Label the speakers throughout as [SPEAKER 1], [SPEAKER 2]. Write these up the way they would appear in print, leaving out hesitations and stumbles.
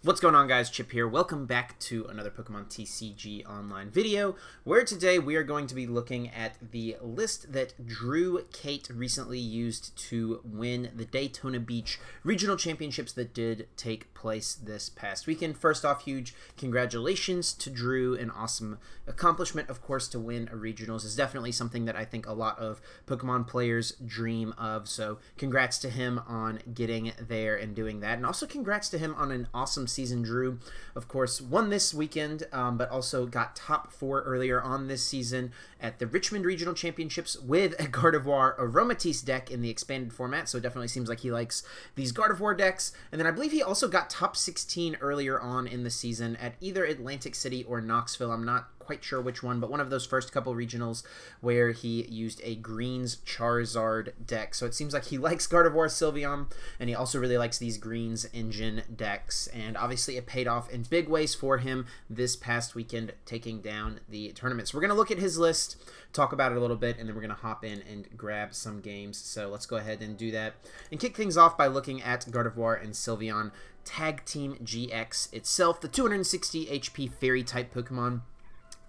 [SPEAKER 1] What's going on, guys? Chip here. Welcome back to another Pokemon TCG online video, where today we are going to be looking at the list that Drew Kate recently used to win the Daytona Beach Regional Championships that did take place this past weekend. First off, huge congratulations to Drew. An awesome accomplishment, of course. To win a Regionals is definitely something that I think a lot of Pokemon players dream of, so congrats to him on getting there and doing that, and also congrats to him on an awesome season. Drew, of course, won this weekend, but also got top 4 earlier on this season at the Richmond Regional Championships with a Gardevoir Aromatisse deck in the expanded format, so it definitely seems like he likes these Gardevoir decks. And then I believe he also got top 16 earlier on in the season at either Atlantic City or Knoxville. I'm not quite sure which one, but one of those first couple regionals where he used a Greens Charizard deck. So it seems like he likes Gardevoir Sylveon, and he also really likes these Greens Engine decks, and obviously it paid off in big ways for him this past weekend, taking down the tournament. So we're going to look at his list, talk about it a little bit, and then we're going to hop in and grab some games. So let's go ahead and do that and kick things off by looking at Gardevoir and Sylveon Tag Team GX itself, the 260 HP Fairy type Pokemon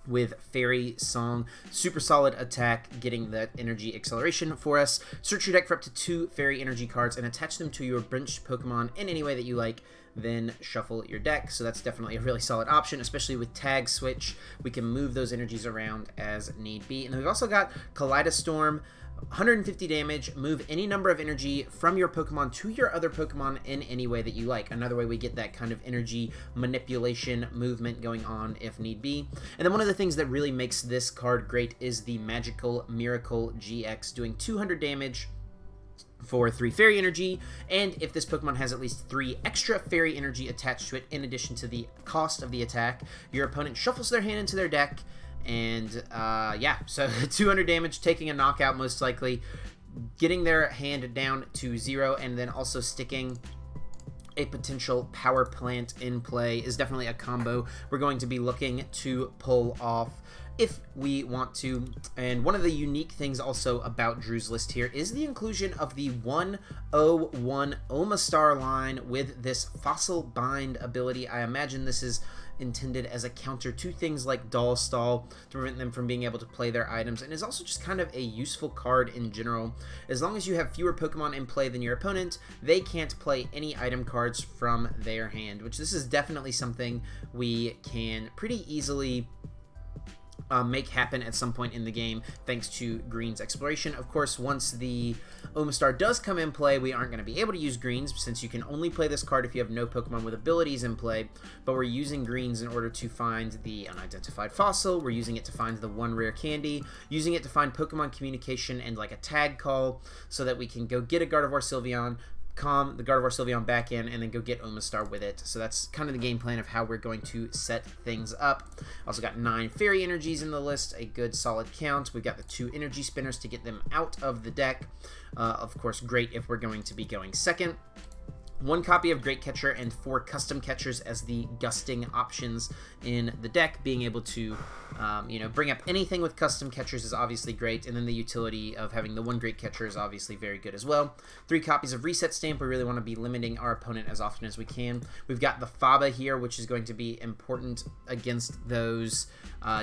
[SPEAKER 1] with Fairy Song, super solid attack, getting that energy acceleration for us. Search your deck for up to 2 Fairy energy cards and attach them to your benched Pokemon in any way that you like, then shuffle your deck. So that's definitely a really solid option, especially with Tag Switch. We can move those energies around as need be. And then we've also got Kaleidostorm, 150 damage, move any number of energy from your Pokemon to your other Pokemon in any way that you like. Another way we get that kind of energy manipulation movement going on if need be. And then one of the things that really makes this card great is the Magical Miracle GX, doing 200 damage for 3 Fairy Energy, and if this Pokemon has at least 3 extra Fairy Energy attached to it in addition to the cost of the attack, your opponent shuffles their hand into their deck. And yeah, so 200 damage, taking a knockout most likely, getting their hand down to 0, and then also sticking a potential Power Plant in play is definitely a combo we're going to be looking to pull off if we want to. And one of the unique things also about Drew's list here is the inclusion of the 101 Omastar line with this Fossil Bind ability. I imagine this is intended as a counter to things like Doll Stall to prevent them from being able to play their items, and is also just kind of a useful card in general. As long as you have fewer Pokemon in play than your opponent, they can't play any item cards from their hand, which this is definitely something we can pretty easily make happen at some point in the game thanks to Green's exploration. Of course, once the Omastar does come in play, we aren't going to be able to use Greens, since you can only play this card if you have no Pokemon with abilities in play, but we're using Greens in order to find the Unidentified Fossil, we're using it to find the 1 Rare Candy, using it to find Pokemon Communication and like a Tag Call, so that we can go get a Gardevoir Sylveon, calm the Gardevoir Sylveon back in, and then go get Omastar with it. So that's kind of the game plan of how we're going to set things up. Also got 9 Fairy Energies in the list, a good solid count. We've got the 2 Energy Spinners to get them out of the deck. Of course, great if we're going to be going second. 1 copy of Great Catcher and 4 custom catchers as the gusting options in the deck. Being able to, bring up anything with custom catchers is obviously great, and then the utility of having the 1 Great Catcher is obviously very good as well. 3 copies of Reset Stamp. We really want to be limiting our opponent as often as we can. We've got the Faba here, which is going to be important against those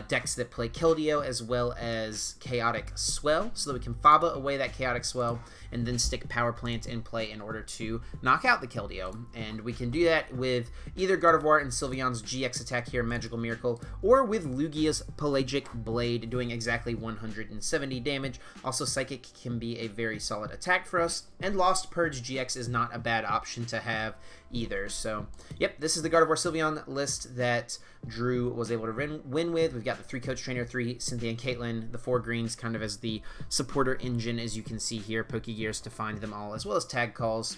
[SPEAKER 1] decks that play Keldeo as well as Chaotic Swell, so that we can Faba away that Chaotic Swell and then stick Power Plant in play in order to knock out the Keldeo. And we can do that with either Gardevoir and Sylveon's GX attack here, Magical Miracle, or with Lugia's Pelagic Blade, doing exactly 170 damage. Also, Psychic can be a very solid attack for us, and Lost Purge GX is not a bad option to have either. So, yep, this is the Gardevoir Sylveon list that Drew was able to win with. We've got the 3 Coach Trainer, 3 Cynthia and Caitlin, the 4 Greens kind of as the supporter engine, as you can see here, Pokégears to find them all, as well as Tag Calls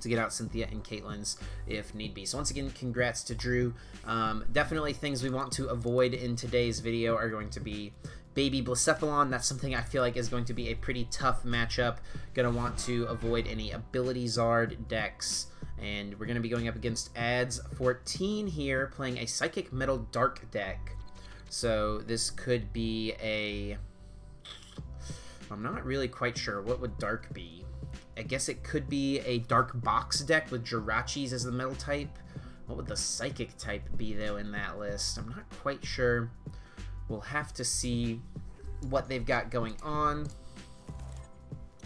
[SPEAKER 1] to get out Cynthia and Caitlin's if need be. So once again, congrats to Drew. Definitely things we want to avoid in today's video are going to be Baby Blacephalon. That's something I feel like is going to be a pretty tough matchup. Gonna want to avoid any Ability Zard decks. And we're going to be going up against Ads 14 here, playing a Psychic Metal Dark deck. So this could be a... I'm not really quite sure. What would Dark be? I guess it could be a Dark Box deck with Jirachis as the metal type. What would the Psychic type be, though, in that list? I'm not quite sure. We'll have to see what they've got going on.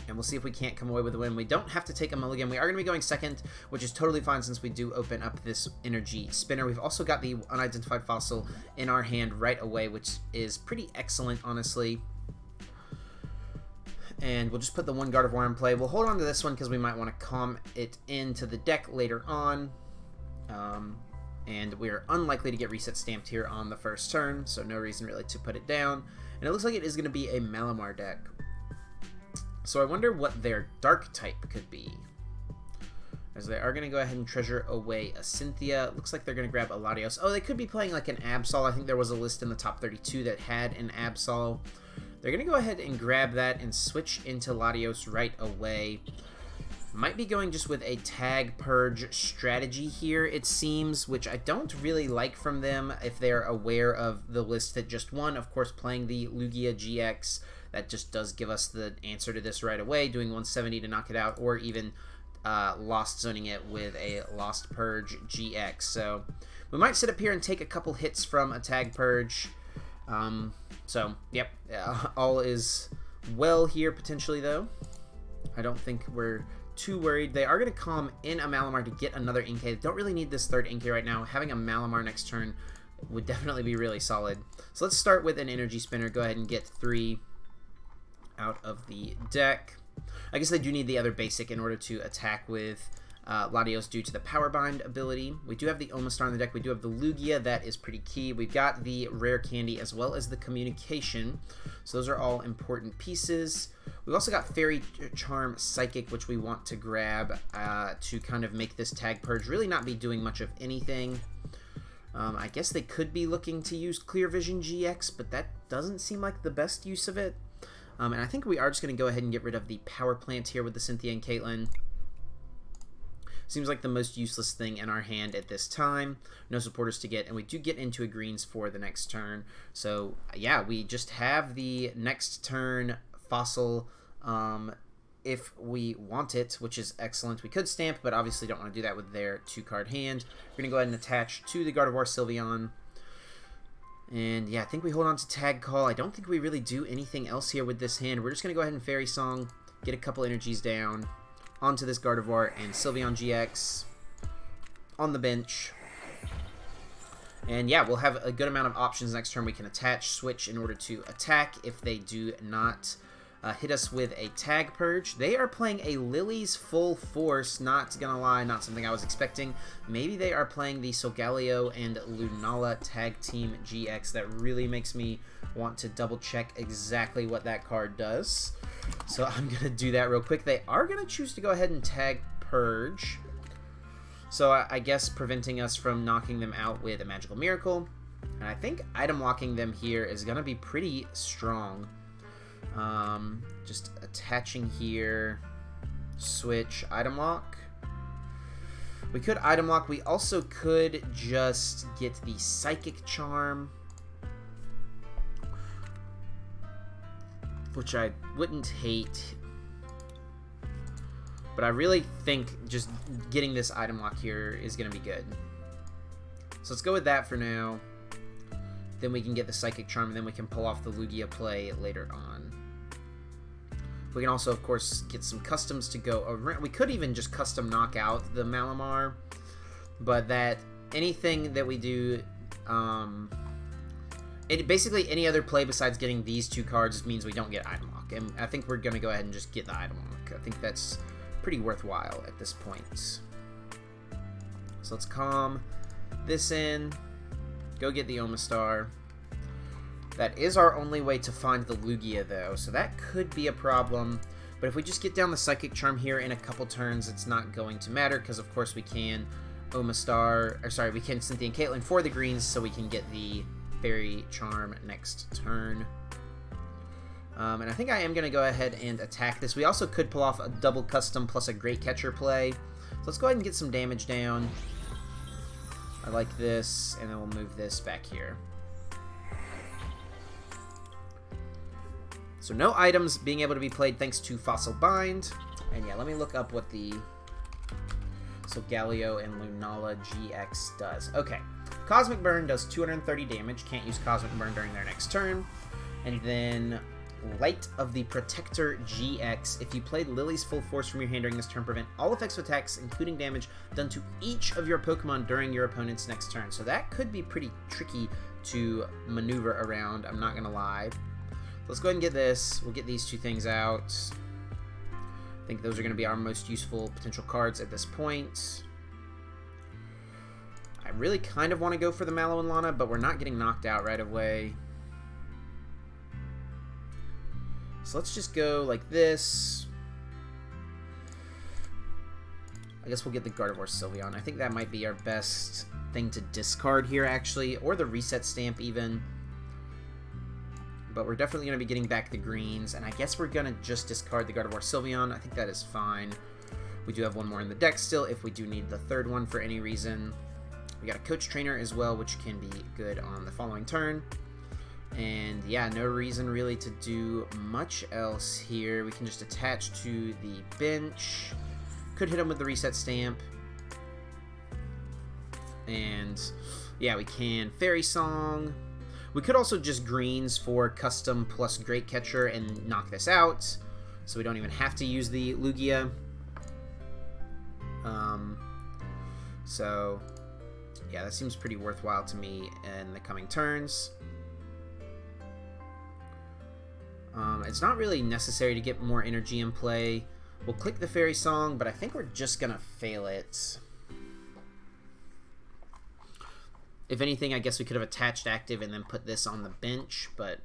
[SPEAKER 1] And we'll see if we can't come away with a win. We don't have to take a mulligan. We are going to be going second, which is totally fine since we do open up this Energy Spinner. We've also got the Unidentified Fossil in our hand right away, which is pretty excellent, honestly. And we'll just put the one Gardevoir in play. We'll hold on to this one because we might want to calm it into the deck later on. And we're unlikely to get reset stamped here on the first turn, so no reason really to put it down. And it looks like it is going to be a Malamar deck. So I wonder what their dark type could be. As they are going to go ahead and treasure away a Cynthia. Looks like they're going to grab a Latios. Oh, they could be playing like an Absol. I think there was a list in the top 32 that had an Absol. They're going to go ahead and grab that and switch into Latios right away. Might be going just with a tag purge strategy here, it seems, which I don't really like from them if they're aware of the list that just won. Of course, playing the Lugia-GX, that just does give us the answer to this right away, doing 170 to knock it out, or even lost zoning it with a Lost Purge GX. So we might sit up here and take a couple hits from a tag purge. So, yep, all is well here potentially, though. I don't think we're too worried. They are going to calm in a Malamar to get another Inkay. Don't really need this third Inkay right now. Having a Malamar next turn would definitely be really solid. So let's start with an Energy Spinner. Go ahead and get 3 out of the deck. I guess they do need the other basic in order to attack with Latios due to the Power Bind ability. We do have the Omastar in the deck. We do have the Lugia. That is pretty key. We've got the Rare Candy as well as the Communication. So those are all important pieces. We've also got Fairy Charm Psychic, which we want to grab to kind of make this tag purge really not be doing much of anything. I guess they could be looking to use Clear Vision GX, but that doesn't seem like the best use of it. And I think we are just going to go ahead and get rid of the Power Plant here with the Cynthia and Caitlin. Seems like the most useless thing in our hand at this time. No supporters to get, and we do get into a greens for the next turn. So, yeah, we just have the next turn Fossil if we want it, which is excellent. We could stamp, but obviously don't want to do that with their 2-card hand. We're going to go ahead and attach to the Gardevoir Sylveon. And, yeah, I think we hold on to Tag Call. I don't think we really do anything else here with this hand. We're just going to go ahead and Fairy Song, get a couple energies down onto this Gardevoir and Sylveon-GX on the bench. And yeah, we'll have a good amount of options next turn. We can attach, switch in order to attack if they do not hit us with a tag purge. They are playing a Lily's Full Force, not gonna lie, not something I was expecting. Maybe they are playing the Solgaleo and Lunala Tag Team GX. That really makes me want to double check exactly what that card does. So I'm going to do that real quick. They are going to choose to go ahead and tag purge. So I guess preventing us from knocking them out with a Magical Miracle. And I think item locking them here is going to be pretty strong. Just attaching here, switch, item lock. We could item lock. We also could just get the Psychic Charm, which I wouldn't hate. But I really think just getting this item lock here is going to be good. So let's go with that for now. Then we can get the Psychic Charm, and then we can pull off the Lugia play later on. We can also, of course, get some customs to go around. We could even just custom knock out the Malamar, but that anything that we do, basically any other play besides getting these 2 cards means we don't get item lock. And I think we're going to go ahead and just get the item lock. I think that's pretty worthwhile at this point. So let's calm this in. Go get the Omastar. That is our only way to find the Lugia, though, so that could be a problem. But if we just get down the Psychic Charm here in a couple turns, it's not going to matter, because of course we can we can Cynthia and Caitlin for the greens, so we can get the Fairy Charm next turn. And I think I am going to go ahead and attack this. We also could pull off a double custom plus a Great Catcher play. So let's go ahead and get some damage down. I like this, and then we'll move this back here. So no items being able to be played thanks to Fossil Bind. And yeah, let me look up what the So Galio and Lunala-GX does. Okay. Cosmic Burn does 230 damage. Can't use Cosmic Burn during their next turn. And then Light of the Protector GX. If you played Lily's Full Force from your hand during this turn, prevent all effects of attacks, including damage, done to each of your Pokemon during your opponent's next turn. So that could be pretty tricky to maneuver around, I'm not going to lie. Let's go ahead and get this. We'll get these two things out. I think those are going to be our most useful potential cards at this point. I really kind of want to go for the Mallow Lana, but we're not getting knocked out right away. So let's just go like this. I guess we'll get the Gardevoir Sylveon. I think that might be our best thing to discard here, actually, or the Reset Stamp even. But we're definitely going to be getting back the greens, and I guess we're going to just discard the Gardevoir Sylveon. I think that is fine. We do have one more in the deck still if we do need the third one for any reason. We got a Coach Trainer as well, which can be good on the following turn. And yeah, no reason really to do much else here. We can just attach to the bench. Could hit him with the Reset Stamp. And yeah, we can Fairy Song. We could also just greens for custom plus Great Catcher and knock this out. So we don't even have to use the Lugia. So yeah, that seems pretty worthwhile to me in the coming turns. It's not really necessary to get more energy in play. We'll click the Fairy Song, but I think we're just going to fail it. If anything, I guess we could have attached active and then put this on the bench, but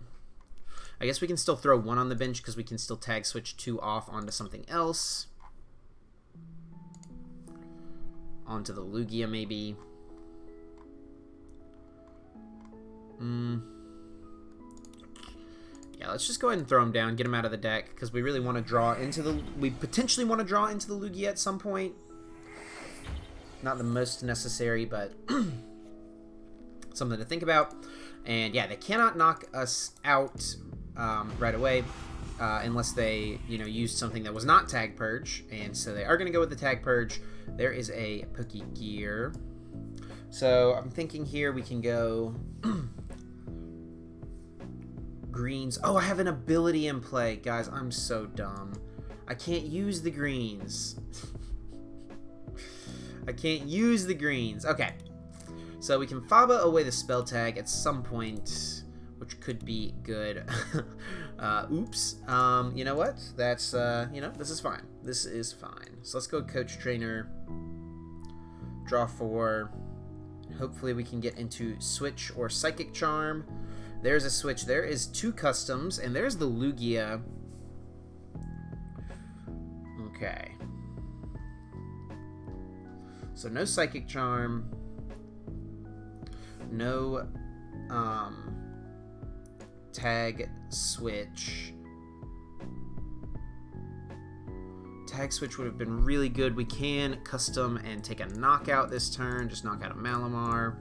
[SPEAKER 1] I guess we can still throw one on the bench because we can still tag switch 2 off onto something else. Onto the Lugia, maybe. Yeah, let's just go ahead and throw him down, get him out of the deck, because we really want to draw into the... We potentially want to draw into the Lugia at some point. Not the most necessary, but something to think about. And yeah, they cannot knock us out right away unless they, use something that was not Tag Purge. And so they are going to go with the Tag Purge. There is a Pokégear. So I'm thinking here we can go... greens. Oh, I have an ability in play. Guys, I'm so dumb. I can't use the greens. I can't use the greens. Okay. So we can Faba away the spell tag at some point, which could be good. Oops. You know what? That's, this is fine. This is fine. So let's go Coach Trainer. Draw 4. Hopefully we can get into Switch or Psychic Charm. There's a switch. There is 2 customs, and there's the Lugia. Okay. So no Psychic Charm. No Tag Switch. Tag Switch would have been really good. We can custom and take a knockout this turn. Just knock out a Malamar.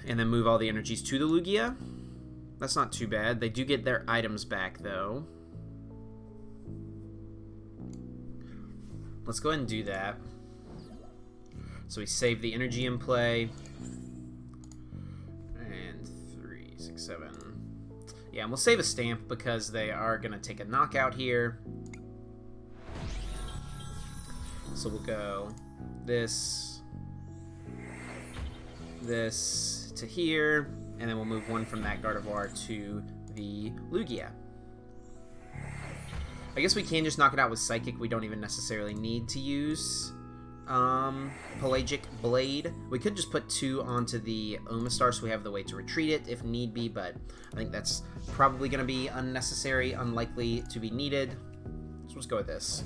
[SPEAKER 1] And then move all the energies to the Lugia. That's not too bad. They do get their items back, though. Let's go ahead and do that. So we save the energy in play. And 3, 6, 7. Yeah, and we'll save a stamp because they are going to take a knockout here. So we'll go this to here, and then we'll move one from that Gardevoir to the Lugia. I guess we can just knock it out with Psychic. We don't even necessarily need to use Pelagic Blade. We could just put 2 onto the Omastar so we have the way to retreat it if need be, but I think that's probably going to be unnecessary, unlikely to be needed. So let's go with this.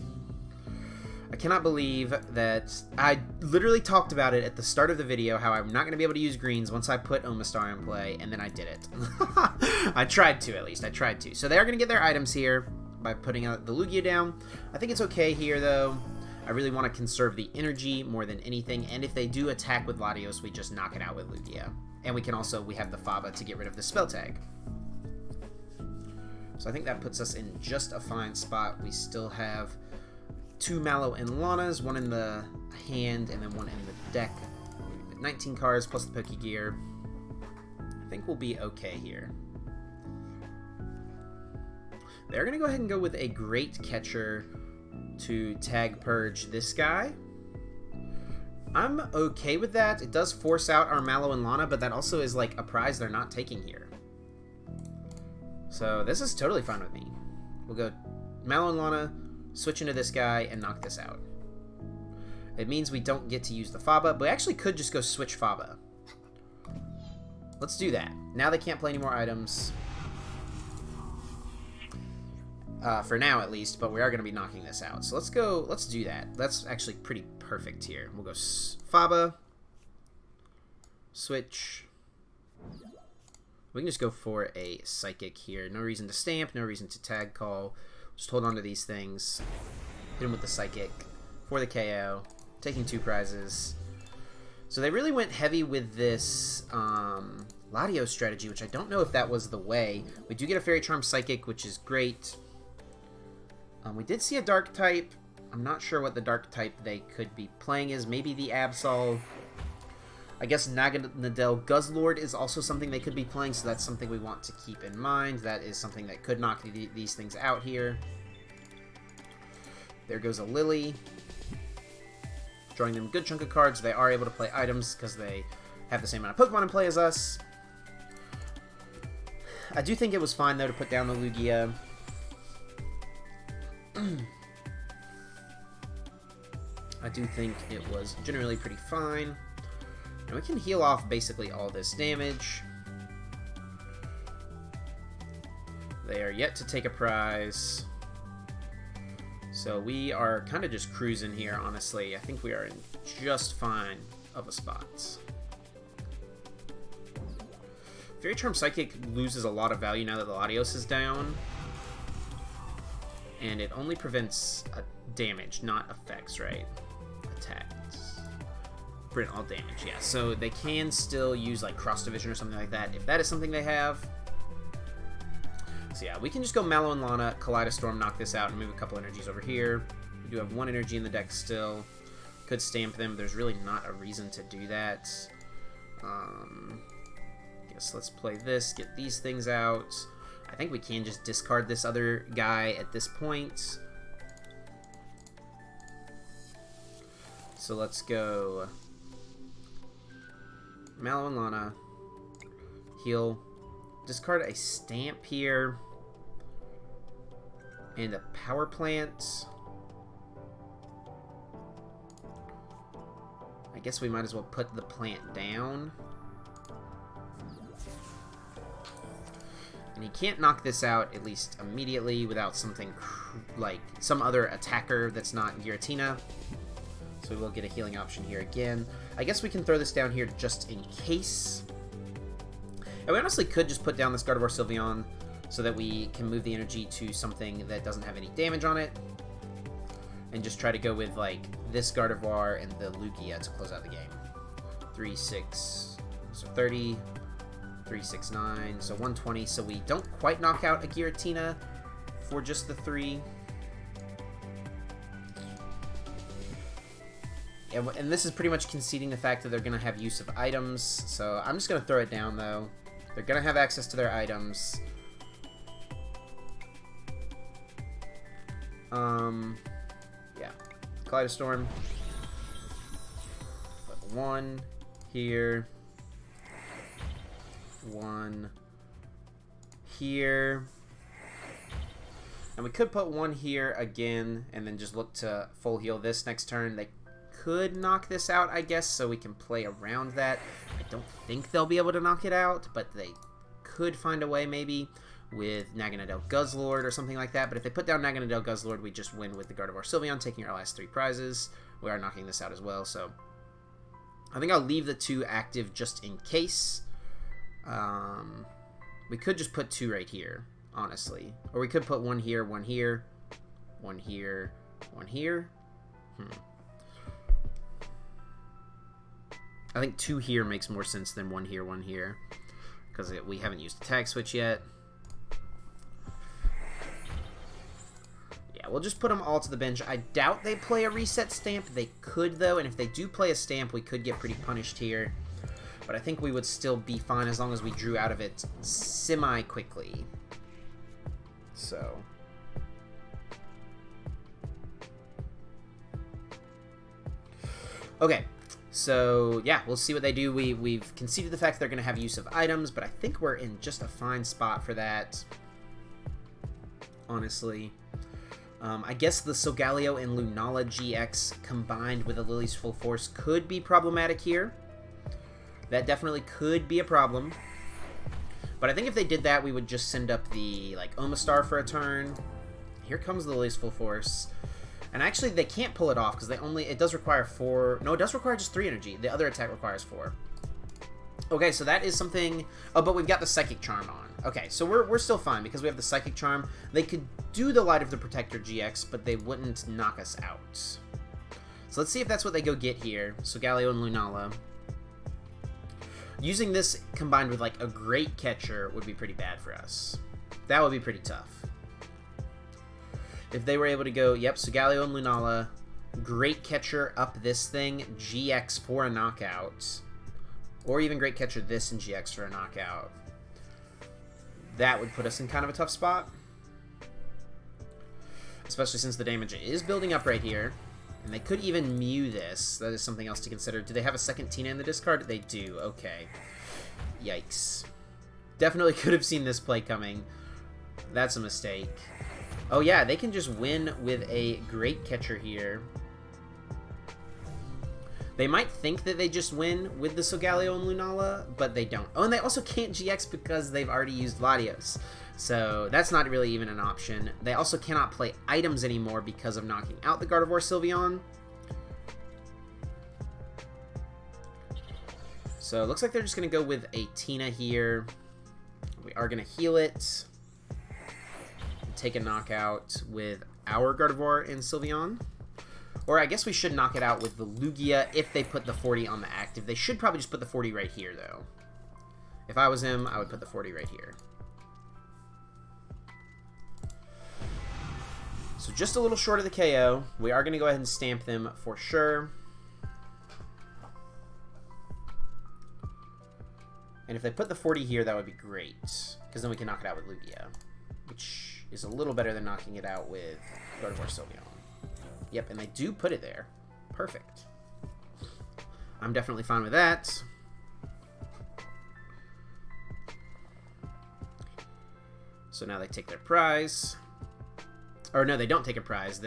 [SPEAKER 1] I cannot believe that I literally talked about it at the start of the video, how I'm not going to be able to use greens once I put Omastar in play, and then I did it. I tried to, at least. I tried to. So they are going to get their items here by putting out the Lugia down. I think it's okay here, though. I really want to conserve the energy more than anything, and if they do attack with Latios, we just knock it out with Lugia. And we have the Faba to get rid of the spell tag. So I think that puts us in just a fine spot. We still have 2 Mallow and Lanas, 1 in the hand and then 1 in the deck. 19 cards plus the Pokégear. I think we'll be okay here. They're going to go ahead and go with a Great Catcher to tag purge this guy. I'm okay with that. It does force out our Mallow and Lana, but that also is like a prize they're not taking here. So this is totally fine with me. We'll go Mallow and Lana, switch into this guy, and knock this out. It means we don't get to use the Faba, but we actually could just go switch Faba. Let's do that. Now they can't play any more items. For now, at least, but we are going to be knocking this out. So let's do that. That's actually pretty perfect here. We'll go Faba, switch. We can just go for a Psychic here. No reason to stamp, no reason to tag call. Just hold on to these things. Hit him with the Psychic for the KO. Taking 2 prizes. So they really went heavy with this Latios strategy, which I don't know if that was the way. We do get a Fairy Charm Psychic, which is great. We did see a Dark type. I'm not sure what the Dark type they could be playing is. Maybe the Absol. I guess Naganadel Guzzlord is also something they could be playing, so that's something we want to keep in mind. That is something that could knock these things out here. There goes a Lily. Drawing them a good chunk of cards. They are able to play items because they have the same amount of Pokemon in play as us. I do think it was fine, though, to put down the Lugia. I do think it was generally pretty fine. And we can heal off basically all this damage. They are yet to take a prize. So we are kind of just cruising here, honestly. I think we are in just fine of a spot. Fairy Charm Psychic loses a lot of value now that the Latios is down. And it only prevents damage, not effects, right? Attacks. Prevent all damage, yeah. So they can still use like Cross Division or something like that, if that is something they have. So yeah, we can just go Mallow and Lana, Kaleidostorm, knock this out, and move a couple energies over here. We do have 1 energy in the deck still. Could stamp them. There's really not a reason to do that. Guess let's play this, get these things out. I think we can just discard this other guy at this point. So let's go Mallow and Lana, heal, discard a Stamp here, and a Power Plant. I guess we might as well put the plant down. And he can't knock this out, at least immediately, without something like some other attacker that's not Giratina. So we will get a healing option here again. I guess we can throw this down here just in case. And we honestly could just put down this Gardevoir Sylveon so that we can move the energy to something that doesn't have any damage on it. And just try to go with like this Gardevoir and the Lugia to close out the game. 3, 6, so 30. 3, 6, 9, so 120, so we don't quite knock out a Giratina for just the 3. And this is pretty much conceding the fact that they're going to have use of items, so I'm just going to throw it down, though. They're going to have access to their items. Yeah. Kaleidostorm. Put 1 here. 1 here, and we could put 1 here again and then just look to full heal this next turn. They could knock this out, I guess, so we can play around that. I don't think they'll be able to knock it out, but they could find a way maybe with Naganadel Guzzlord or something like that. But if they put down Naganadel Guzzlord, we just win with the Gardevoir Sylveon, taking our last 3 prizes. We are knocking this out as well, so I think I'll leave the 2 active just in case. We could just put 2 right here, honestly. Or we could put 1 here, 1 here, 1 here, 1 here. I think 2 here makes more sense than 1 here, 1 here. Because we haven't used the Tag Switch yet. Yeah, Yeah, we'll just put them all to the bench. I doubt they play a Reset Stamp. They could, though, and if they do play a Stamp, we could get pretty punished here. But I think we would still be fine as long as we drew out of it semi-quickly. So... okay, so yeah, we'll see what they do. We've conceded the fact that they're going to have use of items, but I think we're in just a fine spot for that, honestly. I guess the Solgaleo and Lunala GX combined with a Lily's Full Force could be problematic here. That definitely could be a problem. But I think if they did that, we would just send up the, like, Omastar for a turn. Here comes the Lily's Full Force. And actually, they can't pull it off because they only... it does require 4... no, it does require just 3 energy. The other attack requires 4. Okay, so that is something... oh, but we've got the Psychic Charm on. Okay, so we're still fine because we have the Psychic Charm. They could do the Light of the Protector GX, but they wouldn't knock us out. So let's see if that's what they go get here. So Galio and Lunala. Using this combined with, like, a Great Catcher would be pretty bad for us. That would be pretty tough. If they were able to go, yep, Solgaleo and Lunala, Great Catcher up this thing, GX for a knockout, or even Great Catcher this and GX for a knockout, that would put us in kind of a tough spot. Especially since the damage is building up right here. And they could even Mew this. That is something else to consider. Do they have a second Tina in the discard? They do. Okay. Yikes. Definitely could have seen this play coming. That's a mistake. Oh yeah, they can just win with a Great Catcher here. They might think that they just win with the Solgaleo and Lunala, but they don't. Oh, and they also can't GX because they've already used Latios. So that's not really even an option. They also cannot play items anymore because of knocking out the Gardevoir Sylveon. So it looks like they're just going to go with a Tina here. We are going to heal it. Take a knockout with our Gardevoir and Sylveon. Or I guess we should knock it out with the Lugia if they put the 40 on the active. They should probably just put the 40 right here, though. If I was him, I would put the 40 right here. So just a little short of the KO. We are going to go ahead and stamp them for sure. And if they put the 40 here, that would be great. Because then we can knock it out with Lugia. Which is a little better than knocking it out with Gardevoir Sylveon. Yep, and they do put it there. Perfect. I'm definitely fine with that. So now they take their prize. Or no, they don't take a prize.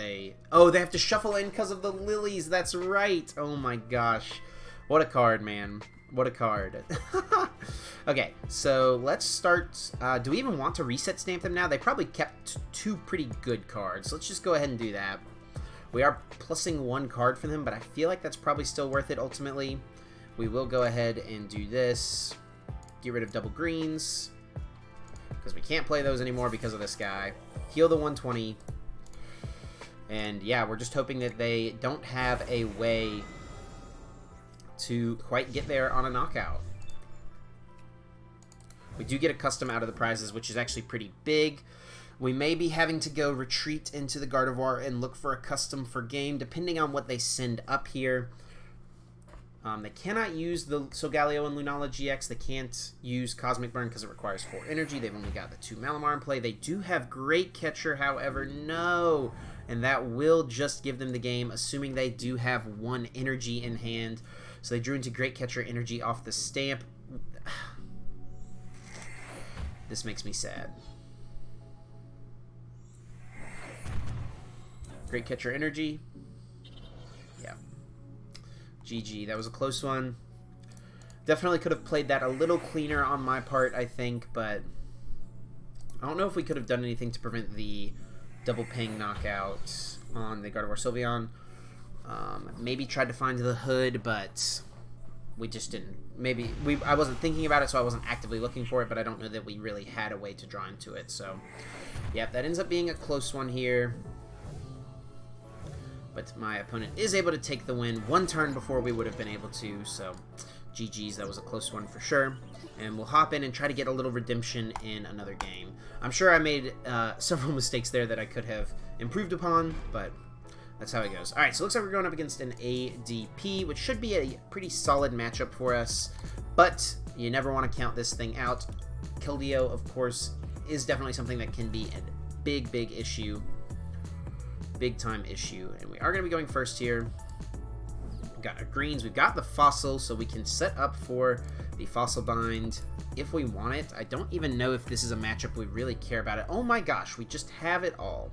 [SPEAKER 1] Oh, they have to shuffle in because of the lilies. That's right. Oh my gosh. What a card, man. What a card. Okay, so let's start. Do we even want to reset stamp them now? They probably kept 2 pretty good cards. Let's just go ahead and do that. We are plussing 1 card for them, but I feel like that's probably still worth it ultimately. We will go ahead and do this. Get rid of double greens. Because we can't play those anymore because of this guy. Heal the 120. And yeah, we're just hoping that they don't have a way to quite get there on a knockout. We do get a custom out of the prizes, which is actually pretty big. We may be having to go retreat into the Gardevoir and look for a custom for game, depending on what they send up here. They cannot use the Solgaleo and Lunala GX. They can't use Cosmic Burn because it requires 4 energy. They've only got the 2 Malamar in play. They do have Great Catcher, however, no. And that will just give them the game, assuming they do have 1 energy in hand. So they drew into Great Catcher energy off the stamp. This makes me sad. Great Catcher energy. Yeah. GG. That was a close one. Definitely could have played that a little cleaner on my part, I think, but I don't know if we could have done anything to prevent the double ping knockout on the Gardevoir Sylveon. Maybe tried to find the hood, but we just didn't. Maybe I wasn't thinking about it, so I wasn't actively looking for it, but I don't know that we really had a way to draw into it. So, yeah, that ends up being a close one here. But my opponent is able to take the win 1 turn before we would have been able to, so GG's, that was a close one for sure. And we'll hop in and try to get a little redemption in another game. I'm sure I made several mistakes there that I could have improved upon, but that's how it goes. Alright, so it looks like we're going up against an ADP, which should be a pretty solid matchup for us, but you never want to count this thing out. Keldeo, of course, is definitely something that can be a big, big issue. Big time issue. And we are going to be going first here. We've got our greens. We've got the fossil, so we can set up for the fossil bind if we want it. I don't even know if this is a matchup we really care about it. Oh my gosh, we just have it all.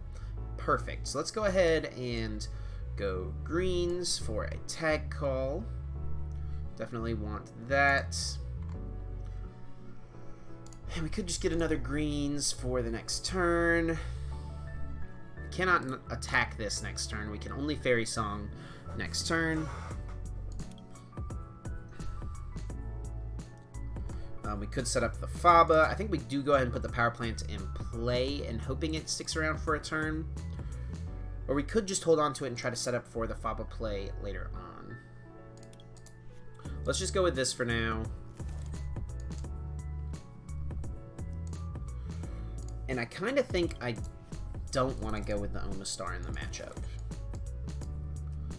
[SPEAKER 1] Perfect. So let's go ahead and go greens for a tag call. Definitely want that. And we could just get another greens for the next turn. We cannot attack this next turn. We can only Fairy Song next turn. We could set up the Faba. I think we do go ahead and put the Power Plant in play and hoping it sticks around for a turn. Or we could just hold on to it and try to set up for the Faba play later on. Let's just go with this for now. And I kind of think I don't want to go with the Omastar in the matchup.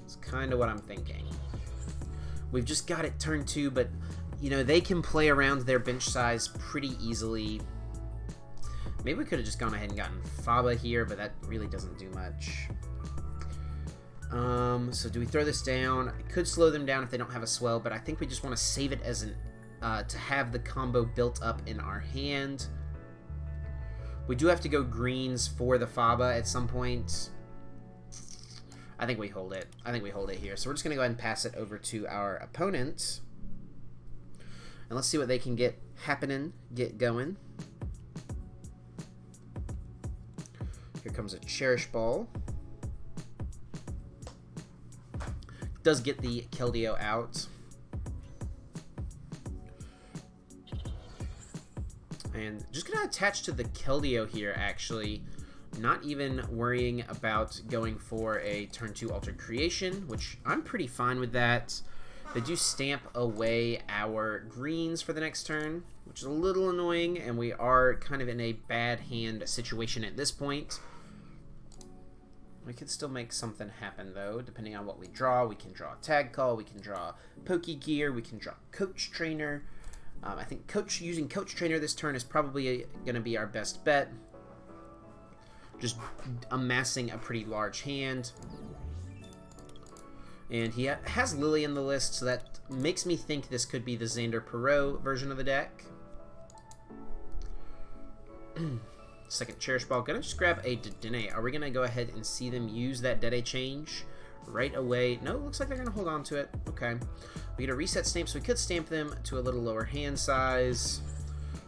[SPEAKER 1] It's kind of what I'm thinking. We've just got it turn 2, but you know, they can play around their bench size pretty easily. Maybe we could have just gone ahead and gotten Faba here, but that really doesn't do much. So do we throw this down? I could slow them down if they don't have a swell, but I think we just want to save it as an to have the combo built up in our hand. We do have to go greens for the Faba at some point. I think we hold it. I think we hold it here. So we're just going to go ahead and pass it over to our opponent. And let's see what they can get happening, get going. Here comes a Cherish Ball. Does get the Keldeo out. And just going to attach to the Keldeo here, actually. Not even worrying about going for a turn 2 Altered Creation, which I'm pretty fine with that. They do stamp away our greens for the next turn, which is a little annoying, and we are kind of in a bad hand situation at this point. We could still make something happen, though, depending on what we draw. We can draw Tag Call, we can draw Pokégear, we can draw Coach Trainer. I think using Coach Trainer this turn is probably going to be our best bet. Just amassing a pretty large hand. And he has Lily in the list, so that makes me think this could be the Xander Perot version of the deck. Second Cherish Ball. Gonna just grab a Dedenne. Are we gonna go ahead and see them use that Dede change right away? No, looks like they're gonna hold on to it. Okay. We get a Reset Stamp, so we could stamp them to a little lower hand size.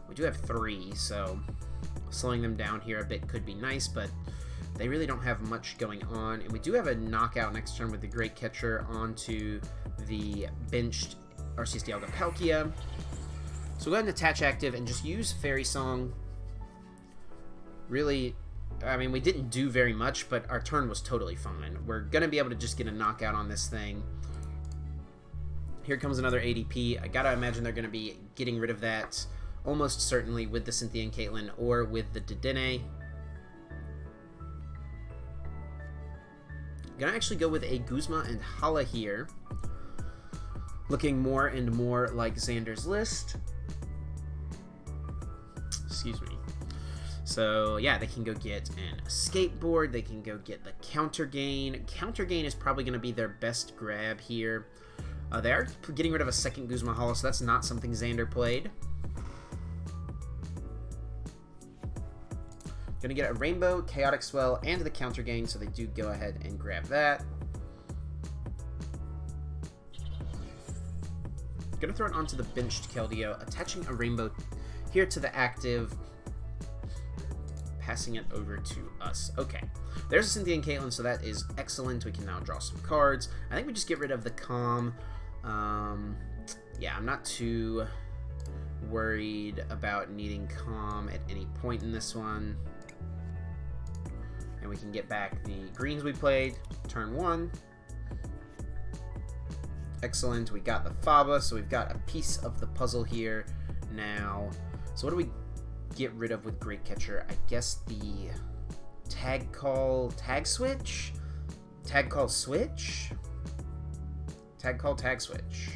[SPEAKER 1] We do have 3, so slowing them down here a bit could be nice, but they really don't have much going on. And we do have a knockout next turn with the Great Catcher onto the benched Arceus Dialga Palkia. So we'll go ahead and attach active and just use Fairy Song. Really, I mean, we didn't do very much, but our turn was totally fine. We're going to be able to just get a knockout on this thing. Here comes another ADP. I gotta imagine they're going to be getting rid of that almost certainly with the Cynthia and Caitlin or with the Dedenne. Gonna actually go with a Guzma and Hala here. Looking more and more like Xander's list. Excuse me. So yeah, they can go get an skateboard. They can go get the counter gain. Counter gain is probably going to be their best grab here. They are getting rid of a second Guzma Hala, so that's not something Xander played. Gonna get a Rainbow, Chaotic Swell, and the counter gain, so they do go ahead and grab that. Gonna throw it onto the benched Keldeo, attaching a Rainbow here to the active, passing it over to us. Okay, there's a Cynthia and Caitlin, so that is excellent. We can now draw some cards. I think we just get rid of the Calm. Yeah, I'm not too worried about needing Calm at any point in this one. And we can get back the greens we played, turn 1. Excellent. We got the Faba, so we've got a piece of the puzzle here now. So what do we get rid of with Great Catcher? I guess the Tag Call Switch? Tag Call Switch? Tag Call Tag Switch.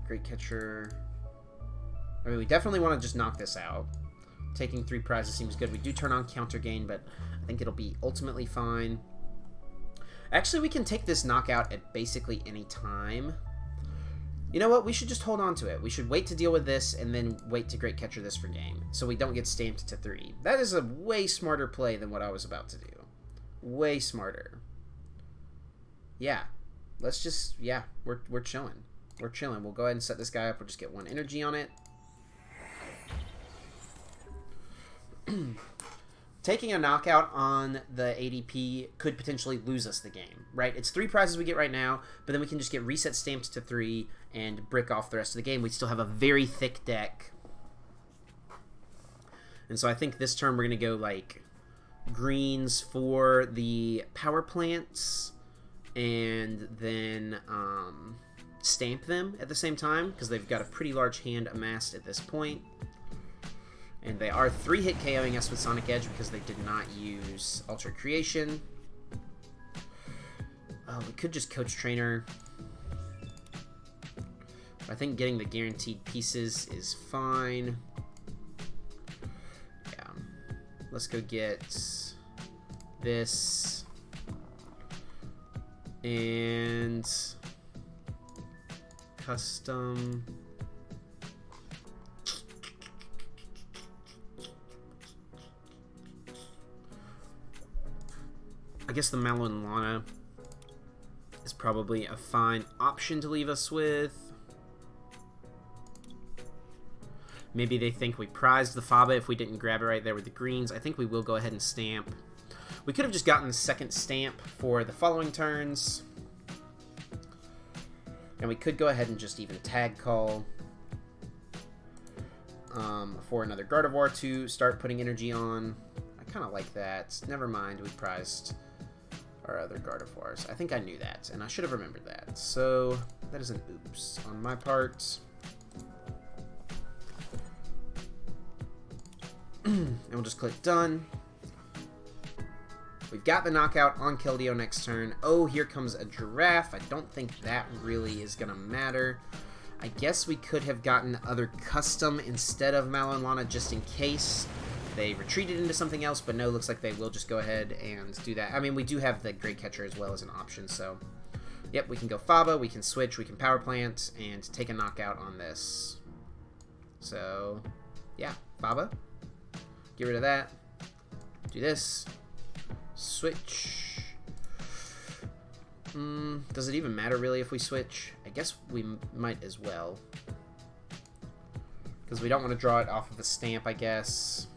[SPEAKER 1] Great Catcher. I mean, we definitely want to just knock this out. Taking 3 prizes seems good. We do turn on counter gain, but I think it'll be ultimately fine. Actually, we can take this knockout at basically any time. You know what? We should just hold on to it. We should wait to deal with this and then wait to Great Catcher this for game, so we don't get stamped to 3. That is a way smarter play than what I was about to do. Way smarter. Yeah. Let's just, yeah, we're chilling. We're chilling. We'll go ahead and set this guy up. We'll just get 1 energy on it. Taking a knockout on the ADP could potentially lose us the game, right? It's 3 prizes we get right now, but then we can just get reset stamped to 3 and brick off the rest of the game. We still have a very thick deck. And so I think this turn we're going to go like greens for the power plants and then stamp them at the same time because they've got a pretty large hand amassed at this point. And they are 3-hit KOing us with Sonic Edge because they did not use Ultra Creation. We could just Coach Trainer. I think getting the guaranteed pieces is fine. Yeah. Let's go get this. And custom. I guess the Mallow Lana is probably a fine option to leave us with. Maybe they think we prized the Faba if we didn't grab it right there with the greens. I think we will go ahead and stamp. We could have just gotten the second stamp for the following turns. And we could go ahead and just even tag call for another Gardevoir to start putting energy on. I kind of like that. Never mind, we prized our other Gardevoirs. I think I knew that, and I should have remembered that. So that is an oops on my part. And we'll just click done. We've got the knockout on Keldeo next turn. Oh, here comes a giraffe. I don't think that really is going to matter. I guess we could have gotten other custom instead of Mallow Lana just in case they retreated into something else, but no, looks like they will just go ahead and do that. I mean, we do have the Great Catcher as well as an option, so yep, we can go Faba, we can switch, we can Power Plant, and take a knockout on this. So, yeah, Faba. Get rid of that. Do this. Switch. Does it even matter really if we switch? I guess we might as well. Because we don't want to draw it off of a stamp, I guess.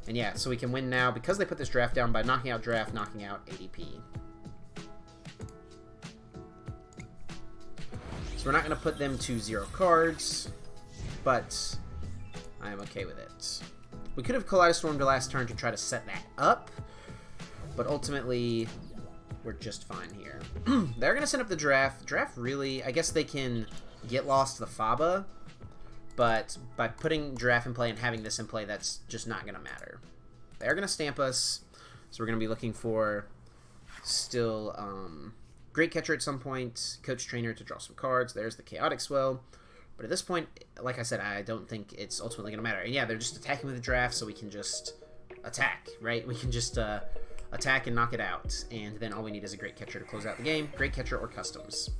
[SPEAKER 1] And yeah, so we can win now because they put this draft down by knocking out draft, knocking out ADP. So we're not going to put them to 0 cards, but I am okay with it. We could have Kaleidostormed last turn to try to set that up, but ultimately we're just fine here. They're going to send up the draft. Draft really, I guess they can get lost to the Faba, but by putting draft in play and having this in play, that's just not going to matter. They're going to stamp us, so we're going to be looking for still Great Catcher at some point, Coach Trainer to draw some cards. There's the Chaotic Swell. But at this point, like I said, I don't think it's ultimately going to matter. And yeah, they're just attacking with the draft, so we can just attack, right? We can just attack and knock it out. And then all we need is a Great Catcher to close out the game. Great Catcher or Customs.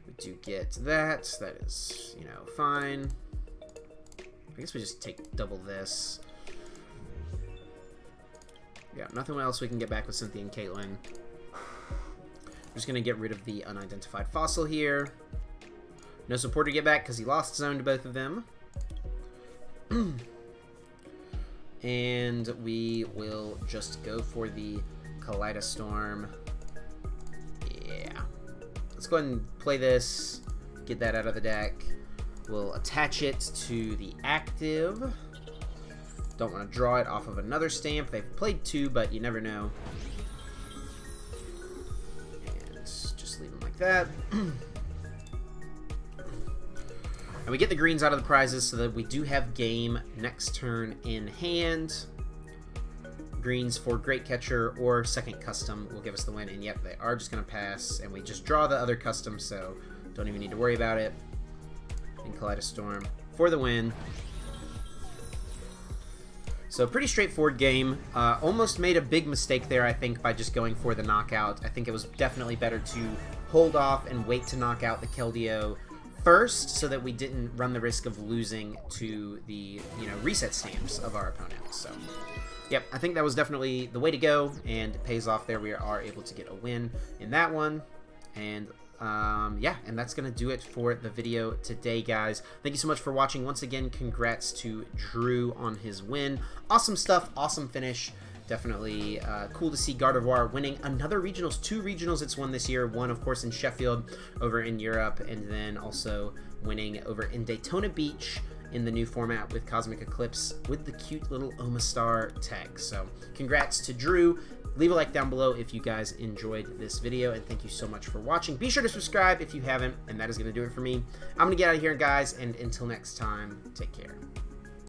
[SPEAKER 1] We do get that. That is, you know, fine. I guess we just take double this. Yeah, nothing else we can get back with Cynthia and Caitlin. I'm just going to get rid of the Unidentified Fossil here. No support to get back because he lost zone to both of them. And we will just go for the Kaleidostorm. Yeah. Let's go ahead and play this. Get that out of the deck. We'll attach it to the active. Don't want to draw it off of another stamp. They've played 2, but you never know. And just leave them like that. And we get the greens out of the prizes so that we do have game next turn in hand. Greens for Great Catcher or second custom will give us the win. And yep, they are just going to pass. And we just draw the other custom, so don't even need to worry about it. And Kaleidostorm for the win. So pretty straightforward game. Almost made a big mistake there, I think, by just going for the knockout. I think it was definitely better to hold off and wait to knock out the Keldeo first, so that we didn't run the risk of losing to the reset stamps of our opponents. So, yep, I think that was definitely the way to go, and it pays off there. We are able to get a win in that one, and yeah, and that's gonna do it for the video today, guys. Thank you so much for watching. Once again, congrats to Drew on his win. Awesome stuff, awesome finish. Definitely cool to see Gardevoir winning another regionals, 2 regionals it's won this year. One, of course, in Sheffield over in Europe, and then also winning over in Daytona Beach in the new format with Cosmic Eclipse with the cute little Omastar tag. So congrats to Drew. Leave a like down below if you guys enjoyed this video, and thank you so much for watching. Be sure to subscribe if you haven't, and that is going to do it for me. I'm going to get out of here, guys, and until next time, take care.